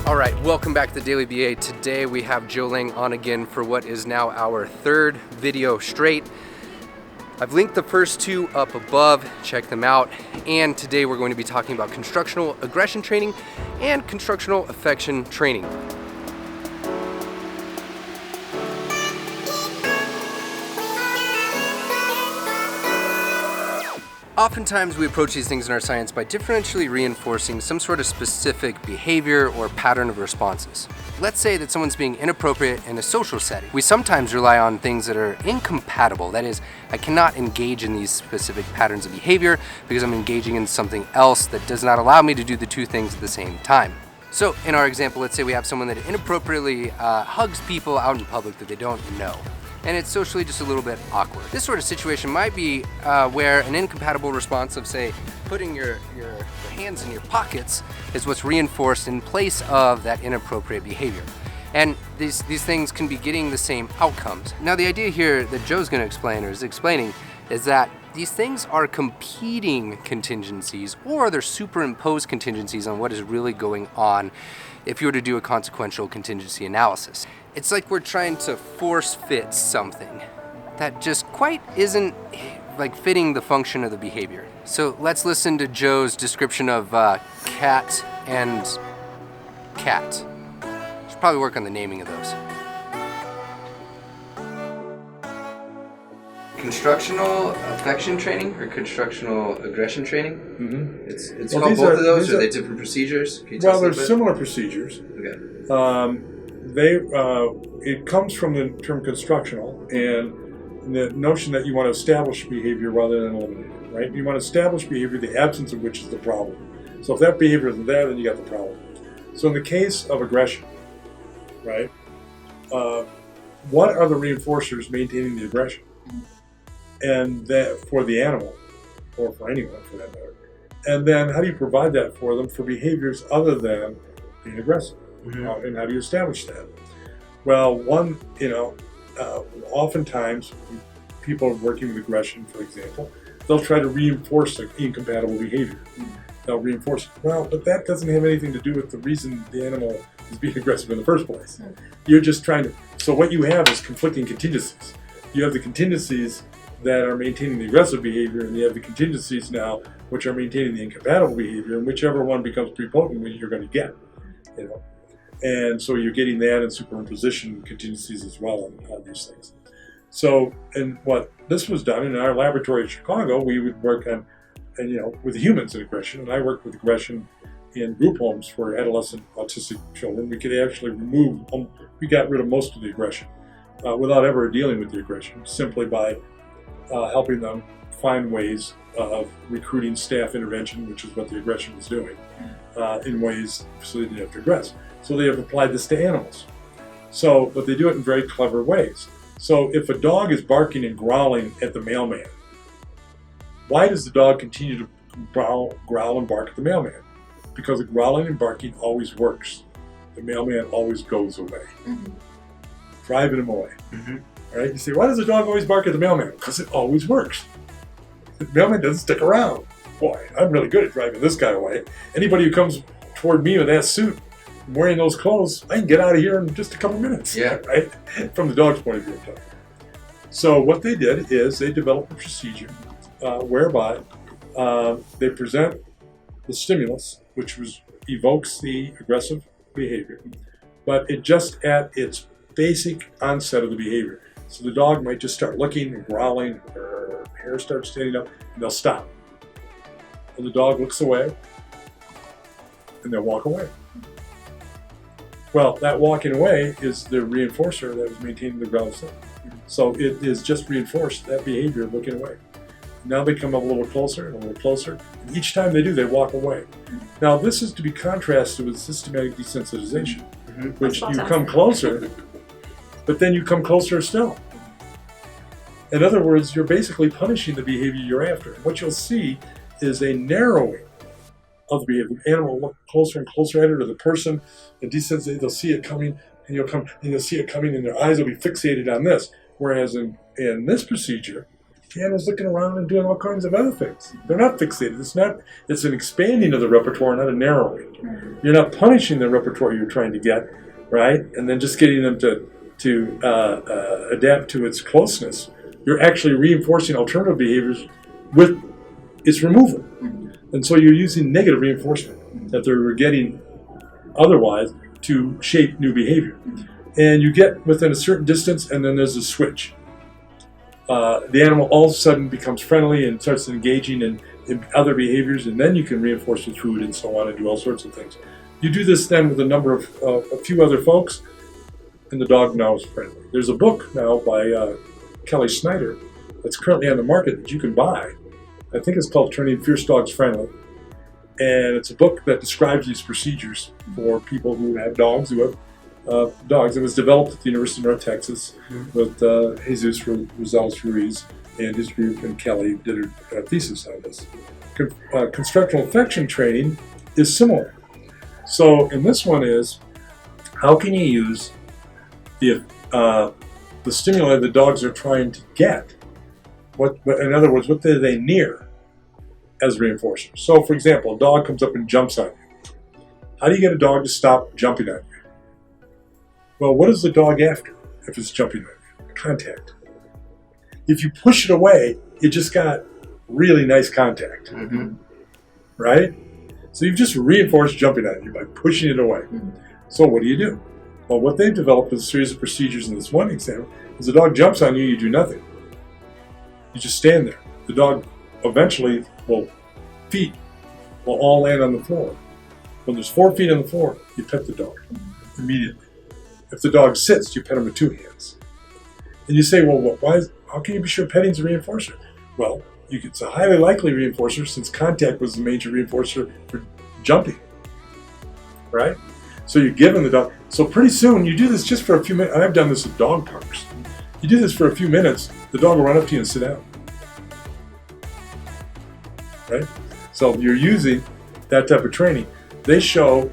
All right, welcome back to the Daily BA. Today we have Joe Layng on again for what is now our third video straight. I've linked the first two up above, check them out. And today we're going to be talking about constructional aggression training and constructional affection training. Oftentimes we approach these things in our science by differentially reinforcing some sort of specific behavior or pattern of responses. Let's say that someone's being inappropriate in a social setting. We sometimes rely on things that are incompatible. That is, I cannot engage in these specific patterns of behavior because I'm engaging in something else that does not allow me to do the two things at the same time. So in our example, let's say we have someone that inappropriately hugs people out in public that they don't know. And it's socially just a little bit awkward. This sort of situation might be where an incompatible response of, say, putting your hands in your pockets is what's reinforced in place of that inappropriate behavior. And these things can be getting the same outcomes. Now the idea here that Joe's gonna explain, or is explaining, is that these things are competing contingencies, or they're superimposed contingencies on what is really going on if you were to do a consequential contingency analysis. It's like we're trying to force fit something that just quite isn't like fitting the function of the behavior. So let's listen to Joe's description of cat and cat. Should probably work on the naming of those. Constructional affection training or constructional aggression training? Mm-hmm. It's called both of those, or are they different procedures? Can you tell us a they're little bit? similar procedures. Okay. It comes from the term constructional and the notion that you want to establish behavior rather than eliminate it, right? You want to establish behavior, the absence of which is the problem. So if that behavior isn't there, then you got the problem. So in the case of aggression, right, what are the reinforcers maintaining the aggression? And that for the animal, or for anyone for that matter. And then how do you provide that for them for behaviors other than being aggressive? Mm-hmm. And how do you establish that? Well, oftentimes people working with aggression, for example, they'll try to reinforce an incompatible behavior. Mm-hmm. They'll reinforce it. Well, but that doesn't have anything to do with the reason the animal is being aggressive in the first place. Mm-hmm. You're just trying to, so what you have is conflicting contingencies. You have the contingencies that are maintaining the aggressive behavior, and you have the contingencies now which are maintaining the incompatible behavior, and whichever one becomes prepotent, you're going to get, And so you're getting that and superimposition contingencies as well on these things. So, and what this was done in our laboratory in Chicago, we would work on, with humans in aggression, and I worked with aggression in group homes for adolescent autistic children. We could actually we got rid of most of the aggression without ever dealing with the aggression, simply by helping them find ways of recruiting staff intervention, which is what the aggression was doing, in ways so they didn't have to aggress. So they have applied this to animals. But they do it in very clever ways. So if a dog is barking and growling at the mailman, why does the dog continue to growl and bark at the mailman? Because the growling and barking always works. The mailman always goes away, driving him away. Mm-hmm. Right? You say, why does the dog always bark at the mailman? Because it always works. The mailman doesn't stick around. Boy, I'm really good at driving this guy away. Anybody who comes toward me with that suit, wearing those clothes, I can get out of here in just a couple minutes. Yeah. Right? From the dog's point of view. So what they did is they developed a procedure whereby they present the stimulus, which evokes the aggressive behavior, but it just at its basic onset of the behavior. So the dog might just start licking and growling, her hair starts standing up, and they'll stop. And the dog looks away, and they'll walk away. Well, that walking away is the reinforcer that is maintaining the ground state. So it is just reinforced that behavior of looking away. Now they come up a little closer and a little closer, and each time they do, they walk away. Now this is to be contrasted with systematic desensitization, which you come closer, but then you come closer still. In other words, you're basically punishing the behavior you're after. What you'll see is a narrowing of the behavior. The animal will look closer and closer at it, or the person, and desensitizate, they'll see it coming, and you'll see it coming, and their eyes will be fixated on this. Whereas in this procedure, the animal's looking around and doing all kinds of other things. They're not fixated. It's an expanding of the repertoire, not a narrowing. You're not punishing the repertoire you're trying to get, right? And then just getting them to adapt to its closeness. You're actually reinforcing alternative behaviors with its removal. And so you're using negative reinforcement that they were getting otherwise to shape new behavior. And you get within a certain distance, and then there's a switch. The animal all of a sudden becomes friendly and starts engaging in other behaviors, and then you can reinforce with food and so on and do all sorts of things. You do this then with a few other folks, and the dog now is friendly. There's a book now by Kelly Snyder that's currently on the market that you can buy. I think it's called Turning Fierce Dogs Friendly. And it's a book that describes these procedures for people who have dogs, dogs. It was developed at the University of North Texas with Jesus Rosales Ruiz and his group, and Kelly did a thesis on this. Constructional affection training is similar. So in this one is, how can you use the stimuli the dogs are trying to get? In other words, what do they near as reinforcers? So for example, a dog comes up and jumps on you. How do you get a dog to stop jumping on you? Well, what is the dog after if it's jumping on you? Contact. If you push it away, it just got really nice contact, right? So you've just reinforced jumping on you by pushing it away. So what do? Well, what they've developed is a series of procedures in this one example. As the dog jumps on you, you do nothing. You just stand there. The dog eventually feet will all land on the floor. When there's 4 feet on the floor, you pet the dog immediately. If the dog sits, you pet him with 2 hands. And you say, well, how can you be sure petting's a reinforcer? Well, it's a highly likely reinforcer since contact was the major reinforcer for jumping, right? So you're giving the dog. So pretty soon, you do this just for a few minutes. And I've done this at dog parks. You do this for a few minutes, the dog will run up to you and sit down, right? So you're using that type of training. They show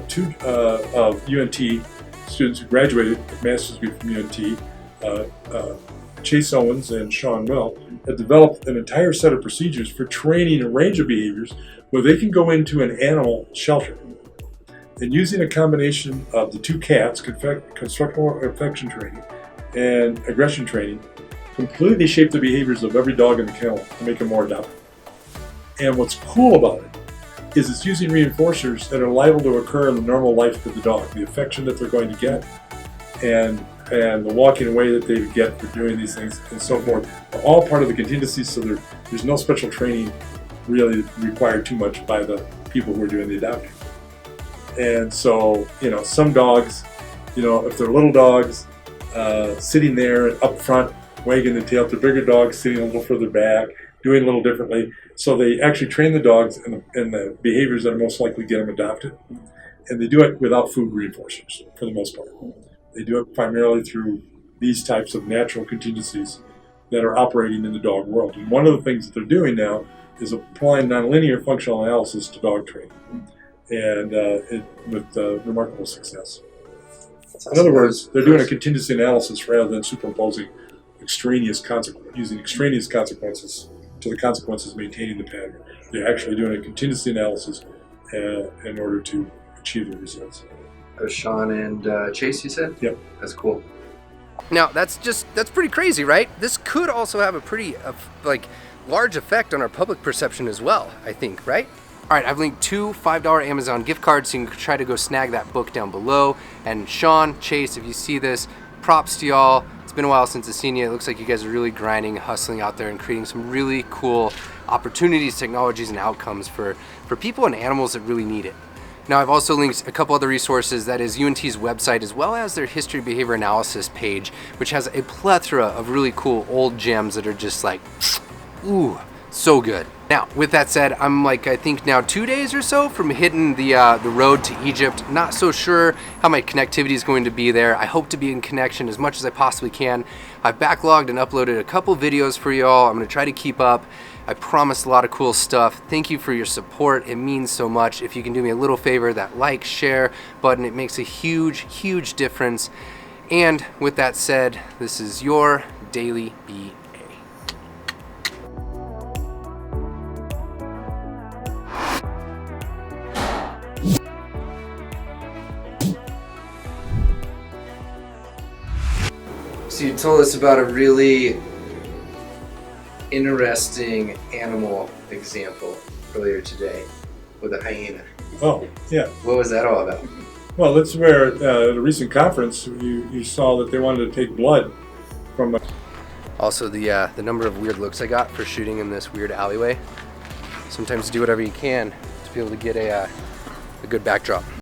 two of UNT students who graduated with master's degree from UNT, Chase Owens and Sean Will, have developed an entire set of procedures for training a range of behaviors where they can go into an animal shelter and using a combination of the 2 cats, constructional affection training and aggression training, completely shape the behaviors of every dog in the kennel to make them more adaptable. And what's cool about it is it's using reinforcers that are liable to occur in the normal life of the dog, the affection that they're going to get, and the walking away that they get for doing these things, and so forth, are all part of the contingency, so there's no special training really required too much by the people who are doing the adopting. And so, some dogs, if they're little dogs, sitting there up front, wagging the tail, to bigger dogs sitting a little further back, doing a little differently. So they actually train the dogs in the behaviors that are most likely to get them adopted. And they do it without food reinforcers, for the most part. They do it primarily through these types of natural contingencies that are operating in the dog world. And one of the things that they're doing now is applying nonlinear functional analysis to dog training, and with remarkable success. In other words, they're doing a contingency analysis rather than superimposing using extraneous consequences to the consequences maintaining the pattern. They're actually doing a contingency analysis in order to achieve the results. Sean and Chase, you said? Yep. That's cool. Now, that's pretty crazy, right? This could also have a pretty large effect on our public perception as well, I think, right? All right, I've linked 2 $5 Amazon gift cards, so you can try to go snag that book down below. And Sean, Chase, if you see this, props to y'all. It's been a while since I've seen you. It looks like you guys are really grinding, hustling out there and creating some really cool opportunities, technologies, and outcomes for people and animals that really need it. Now, I've also linked a couple other resources, that is UNT's website, as well as their history behavior analysis page, which has a plethora of really cool old gems that are just like, ooh, so good. Now, with that said, I'm I think now 2 days or so from hitting the road to Egypt. Not so sure how my connectivity is going to be there. I hope to be in connection as much as I possibly can. I've backlogged and uploaded a couple videos for y'all. I'm gonna try to keep up. I promised a lot of cool stuff. Thank you for your support. It means so much. If you can do me a little favor, that like, share button, it makes a huge, huge difference. And with that said, this is your Daily BA. So you told us about a really interesting animal example earlier today with a hyena. Oh, yeah. What was that all about? Well, that's where at a recent conference you saw that they wanted to take blood from a... Also, the number of weird looks I got for shooting in this weird alleyway. Sometimes do whatever you can to be able to get a good backdrop.